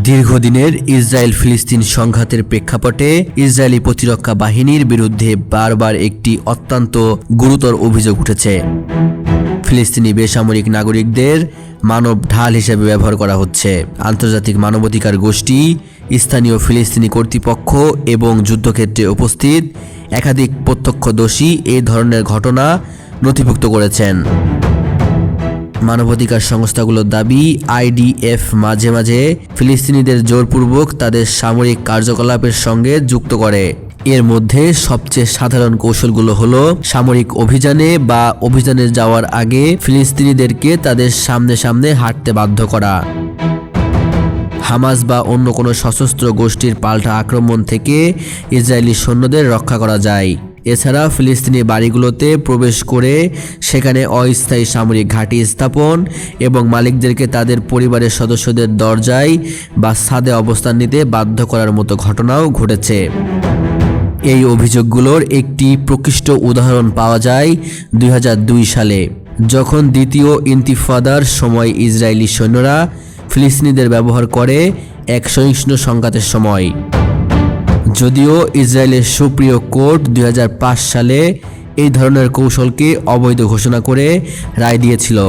দীর্ঘদিনের ইসরায়েল ফিলিস্তিন সংঘাতের প্রেক্ষাপটে ইসরায়েলি প্রতিরক্ষা বাহিনীর বিরুদ্ধে বারবার একটি অত্যন্ত গুরুতর অভিযোগ উঠেছে। ফিলিস্তিনি বেসামরিক নাগরিকদের মানব ঢাল হিসেবে ব্যবহার করা হচ্ছে। আন্তর্জাতিক মানবাধিকার গোষ্ঠী, স্থানীয় ফিলিস্তিনি কর্তৃপক্ষ এবং যুদ্ধক্ষেত্রে উপস্থিত একাধিক প্রত্যক্ষদর্শী এই ধরনের ঘটনা নথিভুক্ত করেছেন। মানবাধিকার সংস্থাগুলোর দাবি, আইডিএফ মাঝে মাঝে ফিলিস্তিনিদের জোরপূর্বক তাদের সামরিক কার্যকলাপের সঙ্গে যুক্ত করে। এর মধ্যে সবচেয়ে সাধারণ কৌশলগুলো হলো সামরিক অভিযানে বা অভিযানে যাওয়ার আগে ফিলিস্তিনিদেরকে তাদের সামনে সামনে হাঁটতে বাধ্য করা, হামাস বা অন্য কোনো সশস্ত্র গোষ্ঠীর পাল্টা আক্রমণ থেকে ইসরায়েলি সৈন্যদের রক্ষা করা যায়। এছাড়া ফিলিস্তিনি বাড়িগুলোতে প্রবেশ করে সেখানে অস্থায়ী সামরিক ঘাঁটি স্থাপন এবং মালিকদেরকে তাদের পরিবারের সদস্যদের দরজায় বা ছাদে অবস্থান নিতে বাধ্য করার মতো ঘটনাও ঘটেছে। এই অভিযোগগুলোর একটি প্রকৃষ্ট উদাহরণ পাওয়া যায় 2002 সালে, যখন দ্বিতীয় ইন্তিফাদার সময় ইসরায়েলি সৈন্যরা ফিলিস্তিনিদের ব্যবহার করে এক সহিংস সংঘাতের সময়। যদিও ইসরায়েলের সুপ্রিয় কোর্ট 2005 সালে এই ধরনের কৌশলকে অবৈধ ঘোষণা করে রায় দিয়েছিল।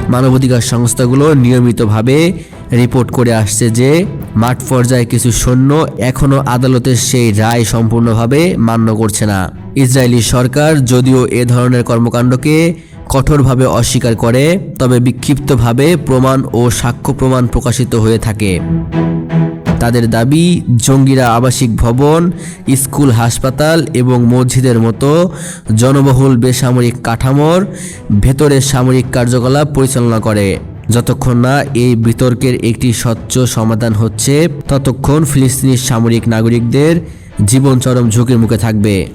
মানবাধিকার সংস্থাগুলো নিয়মিতভাবে রিপোর্ট করে আসছে যে মাঠ পর্যায়ে কিছু সৈন্য এখনও আদালতের সেই রায় সম্পূর্ণভাবে মান্য করছে না। ইসরায়েলি সরকার যদিও এ ধরনের কর্মকাণ্ডকে কঠোরভাবে অস্বীকার করে, তবে বিক্ষিপ্তভাবে প্রমাণ ও সাক্ষ্য প্রমাণ প্রকাশিত হয়ে থাকে। তাদের দাবি, জঙ্গিরা আবাসিক ভবন, স্কুল, হাসপাতাল এবং মসজিদের মতো জনবহুল বেসামরিক কাঠামোর ভেতরে সামরিক কার্যকলাপ পরিচালনা করে। যতক্ষণ না এই বিতর্কের একটি স্বচ্ছ সমাধান হচ্ছে, ততক্ষণ ফিলিস্তিনি সামরিক নাগরিকদের জীবন চরম ঝুঁকির মুখে থাকবে।